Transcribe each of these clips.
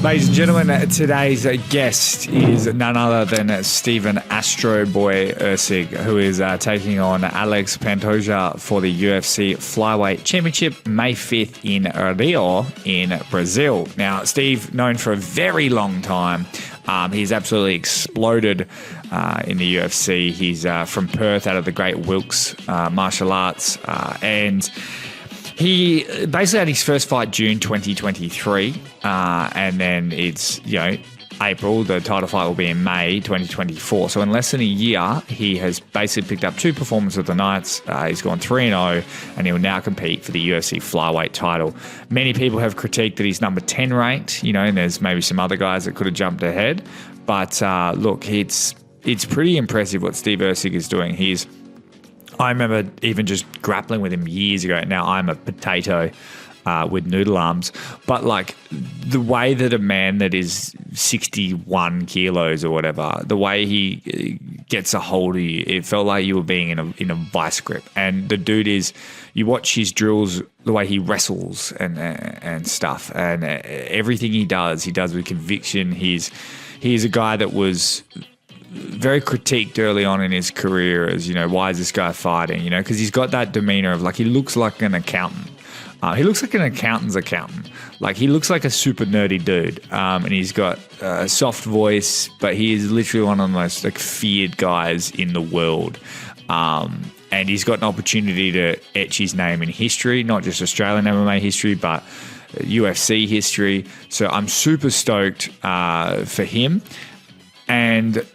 Ladies and gentlemen, today's guest is none other than Stephen Astro Boy Erceg, who is taking on Alex Pantoja for the UFC Flyweight Championship May 5th in Rio in Brazil. Now, Steve, known for a very long time, he's absolutely exploded in the UFC. He's from Perth, out of the Great Wilkes Martial Arts, and he basically had his first fight June 2023, and then it's, April. The title fight will be in May 2024. So in less than a year, he has basically picked up 2 performances of the nights. He's gone 3-0, and he will now compete for the UFC flyweight title. Many people have critiqued that he's number 10 ranked, and there's maybe some other guys that could have jumped ahead. But look, it's pretty impressive what Steve Erceg is doing. I remember even just grappling with him years ago. Now I'm a potato with noodle arms. But like the way that a man that is 61 kilos or whatever, the way he gets a hold of you, it felt like you were being in a vice grip. And the dude you watch his drills, the way he wrestles and stuff, and everything he does with conviction. He's a guy that was very critiqued early on in his career as, why is this guy fighting? Because he's got that demeanor of like, he looks like an accountant. He looks like an accountant's accountant. Like, he looks like a super nerdy dude. And he's got a soft voice, but he is literally one of the most feared guys in the world. And he's got an opportunity to etch his name in history, not just Australian MMA history, but UFC history. So I'm super stoked for him. And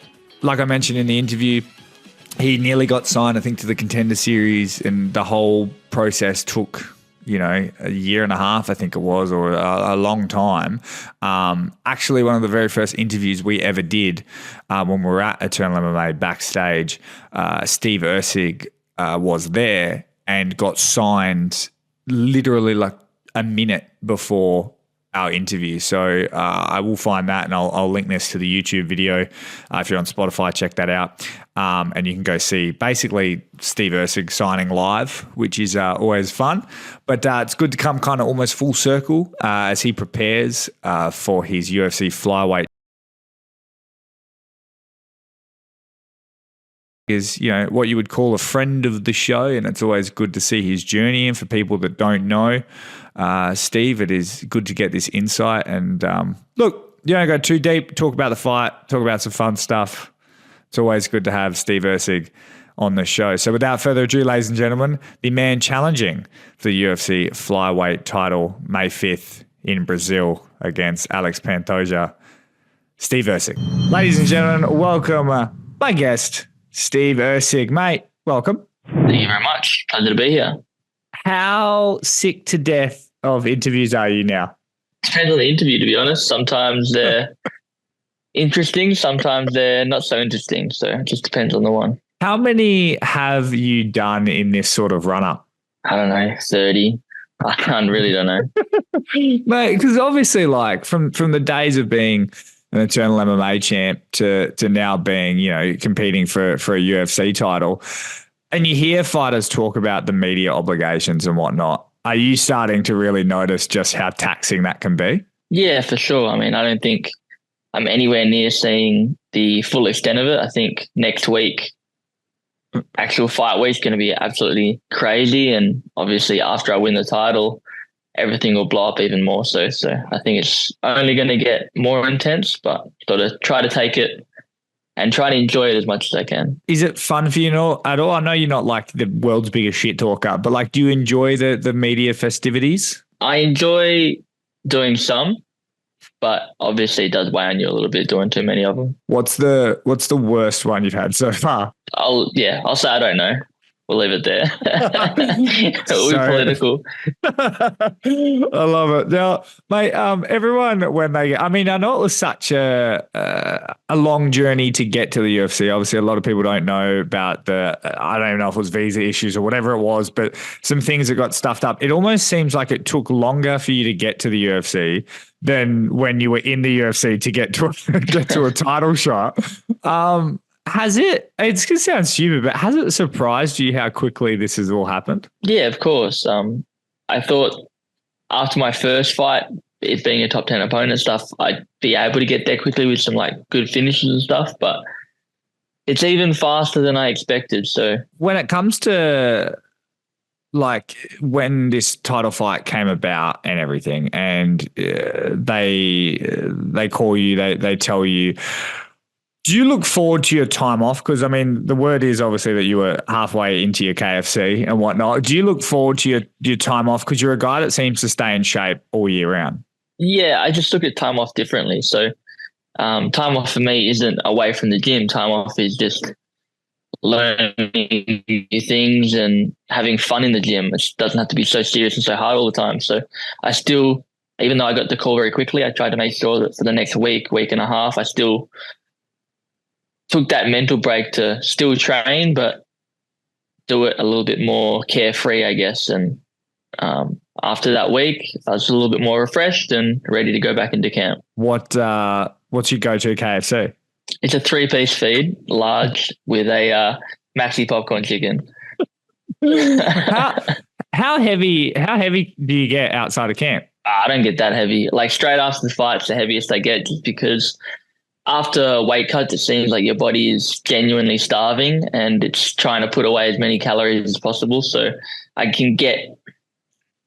like I mentioned in the interview, he nearly got signed, I think, to the Contender Series, and the whole process took, a year and a half, I think it was, or a long time. Actually, one of the very first interviews we ever did when we were at Eternal MMA backstage, Steve Erceg was there and got signed literally like a minute before our interview. So I will find that, and I'll link this to the YouTube video. If you're on Spotify, check that out. And you can go see basically Steve Erceg signing live, which is always fun. But it's good to come kind of almost full circle as he prepares for his UFC flyweight. Is, what you would call a friend of the show, and it's always good to see his journey. And for people that don't know Steve, it is good to get this insight. And look, you don't go too deep, talk about the fight, talk about some fun stuff. It's always good to have Steve Erceg on the show. So without further ado, ladies and gentlemen, the man challenging for the UFC flyweight title May 5th in Brazil against Alex Pantoja, Steve Erceg. Ladies and gentlemen, welcome my guest, Steve Erceg. Mate, welcome. Thank you very much. Pleasure to be here. How sick to death of interviews are you now? Depends on the interview, to be honest. Sometimes they're interesting, sometimes they're not so interesting. So it just depends on the one. How many have you done in this sort of run-up? I don't know, 30. I really don't know. Mate, because obviously, like, from the days of being an Eternal MMA champ to now being, competing for a UFC title, and you hear fighters talk about the media obligations and whatnot, are you starting to really notice just how taxing that can be? Yeah, for sure. I mean, I don't think I'm anywhere near seeing the full extent of it. I think next week, actual fight week's going to be absolutely crazy. And obviously after I win the title, everything will blow up even more so. So I think it's only going to get more intense, but got to try to take it and try to enjoy it as much as I can. Is it fun for you at all? I know you're not like the world's biggest shit talker, but like, do you enjoy the media festivities? I enjoy doing some, but obviously it does weigh on you a little bit doing too many of them. What's the worst one you've had so far? I'll say I don't know. We'll leave it there. We'll be political. I love it. Now, mate, everyone, when I know it was such a long journey to get to the UFC. Obviously, a lot of people don't know about I don't even know if it was visa issues or whatever it was, but some things that got stuffed up. It almost seems like it took longer for you to get to the UFC than when you were in the UFC to get to a title shot. Has it's going to sound stupid, but has it surprised you how quickly this has all happened? Yeah, of course. I thought after my first fight it being a top 10 opponent and stuff, I'd be able to get there quickly with some like good finishes and stuff. But it's even faster than I expected. So when it comes to like when this title fight came about and everything, and they call you, they tell you, do you look forward to your time off? Because I mean, the word is obviously that you were halfway into your KFC and whatnot. Do you look forward to your time off? Because you're a guy that seems to stay in shape all year round. yeah, I just look at time off differently. So time off for me isn't away from the gym. Time off is just learning new things and having fun in the gym. It doesn't have to be so serious and so hard all the time. So I still, even though I got the call very quickly, I tried to make sure that for the next week and a half, I still took that mental break to still train, but do it a little bit more carefree, I guess. And after that week, I was a little bit more refreshed and ready to go back into camp. What's your go-to KFC? It's a 3-piece feed, large, with a maxi popcorn chicken. How heavy do you get outside of camp? I don't get that heavy. Like straight after the fight, it's the heaviest I get, just because after weight cuts, it seems like your body is genuinely starving and it's trying to put away as many calories as possible. So I can get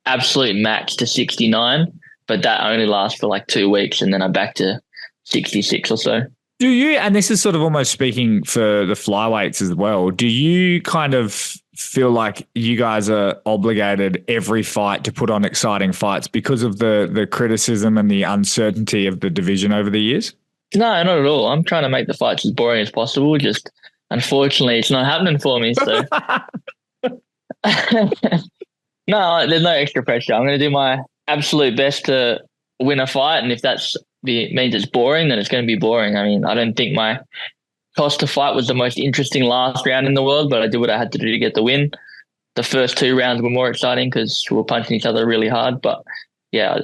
absolute max to 69, but that only lasts for like 2 weeks, and then I'm back to 66 or so. Do you, and this is sort of almost speaking for the flyweights as well, do you kind of feel like you guys are obligated every fight to put on exciting fights because of the criticism and the uncertainty of the division over the years? No, not at all. I'm trying to make the fights as boring as possible. Just unfortunately, it's not happening for me. So no, there's no extra pressure. I'm going to do my absolute best to win a fight, and if that's means it's boring, then it's going to be boring. I mean, I don't think my cost to fight was the most interesting last round in the world, but I did what I had to do to get the win. The first 2 rounds were more exciting because we were punching each other really hard. But yeah,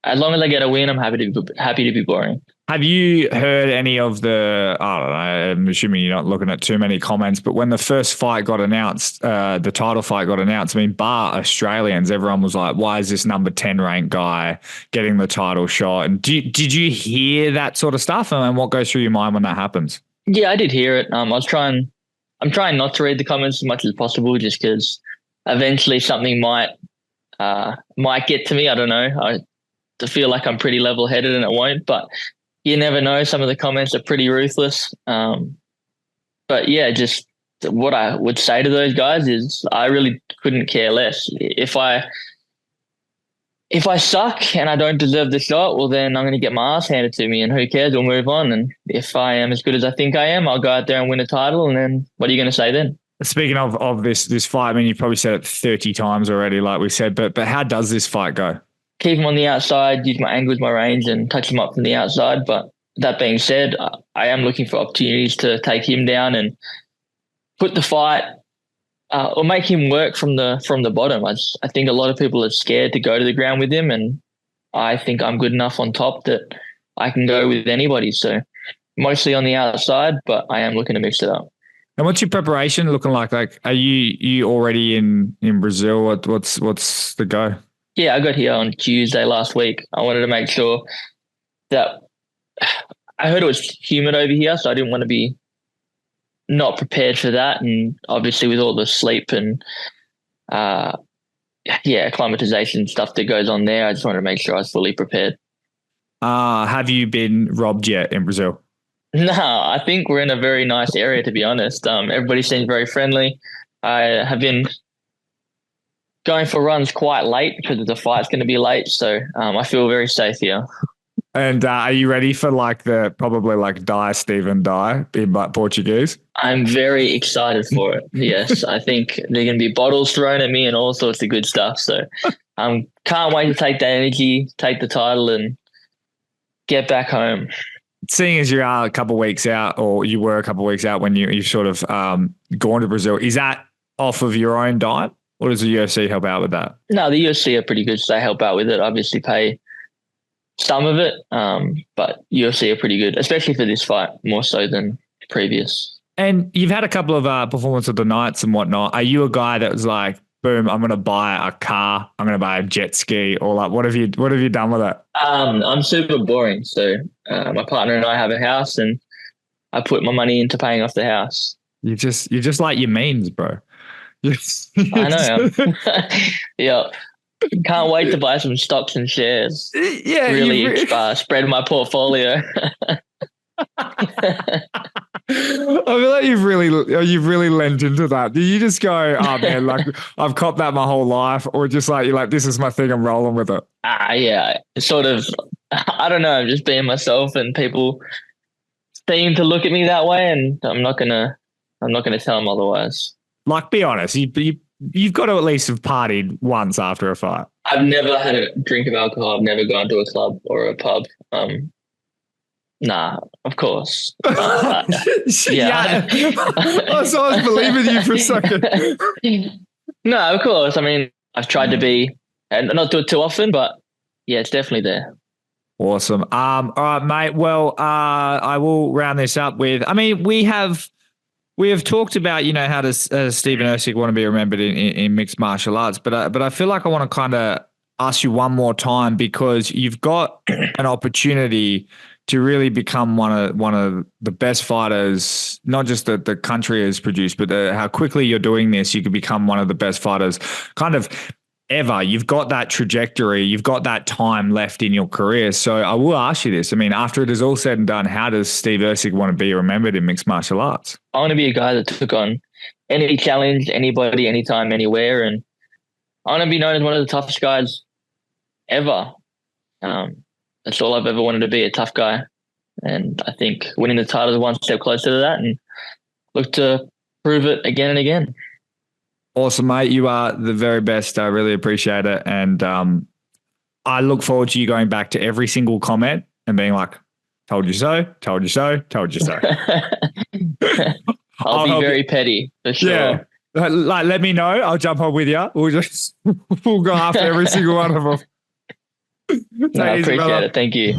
as long as I get a win, I'm happy to be boring. Have you heard any of the, I don't know, I'm assuming you're not looking at too many comments, but when the first fight got announced, the title fight got announced, I mean, bar Australians, everyone was like, why is this number 10 ranked guy getting the title shot? And did you hear that sort of stuff? And what goes through your mind when that happens? Yeah, I did hear it. I'm trying not to read the comments as much as possible, just because eventually something might get to me. I don't know. I feel like I'm pretty level headed and it won't, but you never know. Some of the comments are pretty ruthless. But yeah, just what I would say to those guys is I really couldn't care less. If I suck and I don't deserve the shot, well, then I'm going to get my ass handed to me, and who cares? We'll move on. And if I am as good as I think I am, I'll go out there and win a title. And then what are you going to say then? Speaking of this fight, I mean, you've probably said it 30 times already, like we said, but how does this fight go? Keep him on the outside, use my angles, my range, and touch him up from the outside. But that being said, I am looking for opportunities to take him down and put the fight or make him work from the bottom. I think a lot of people are scared to go to the ground with him, and I think I'm good enough on top that I can go with anybody. So mostly on the outside, but I am looking to mix it up. And what's your preparation looking like? Like, are you already in Brazil? What's the go? Yeah, I got here on Tuesday last week. I wanted to make sure that I heard it was humid over here, so I didn't want to be not prepared for that. And obviously with all the sleep and acclimatization stuff that goes on there, I just wanted to make sure I was fully prepared. Have you been robbed yet in Brazil? No, I think we're in a very nice area, to be honest. Everybody seems very friendly. I have been going for runs quite late because the fight's going to be late. So I feel very safe here. And are you ready for probably die, Stephen, die in Portuguese? I'm very excited for it. Yes, I think there are going to be bottles thrown at me and all sorts of good stuff. So can't wait to take that energy, take the title and get back home. Seeing as you are a couple of weeks out, or you were a couple of weeks out when you've sort of gone to Brazil, is that off of your own diet? Or does the UFC help out with that? No, the UFC are pretty good, so they help out with it. Obviously pay some of it, but UFC are pretty good, especially for this fight, more so than previous. And you've had a couple of performance of the nights and whatnot. Are you a guy that was like, boom, I'm going to buy a car. I'm going to buy a jet ski. All up. What have you done with it? I'm super boring. So my partner and I have a house, and I put my money into paying off the house. You're just like your memes, bro. I know. Yeah. Can't wait to buy some stocks and shares. Yeah. Really spread my portfolio. I feel like you've really lent into that. Do you just go, oh man, like I've copped that my whole life, or just like you're like, this is my thing, I'm rolling with it? Yeah, sort of. I don't know. I'm just being myself, and people seem to look at me that way, and I'm not gonna tell them otherwise. Like, be honest, you've got to at least have partied once after a fight. I've never had a drink of alcohol. I've never gone to a club or a pub. Nah, of course. Yeah. I was believing you for a second. No, of course. I mean, I've tried to be, and not do it too often, but yeah, it's definitely there. Awesome. All right, mate. Well, I will round this up with, I mean, we have talked about, how does Stephen Erceg want to be remembered in mixed martial arts, but I feel like I want to kind of ask you one more time, because you've got an opportunity to really become one of the best fighters, not just that the country has produced, but how quickly you're doing this, you could become one of the best fighters kind of ever. You've got that trajectory, you've got that time left in your career. So I will ask you this. I mean, after it is all said and done, how does Steve Erceg want to be remembered in mixed martial arts? I want to be a guy that took on any challenge, anybody, anytime, anywhere. And I want to be known as one of the toughest guys ever. That's all I've ever wanted to be, a tough guy. And I think winning the title is one step closer to that, and look to prove it again and again. Awesome, mate. You are the very best. I really appreciate it. And I look forward to you going back to every single comment and being like, told you so, told you so, told you so. I'll be very petty, for sure. Yeah. Like, let me know. I'll jump on with you. We'll go after every single one of them. No, I appreciate it. Thank you.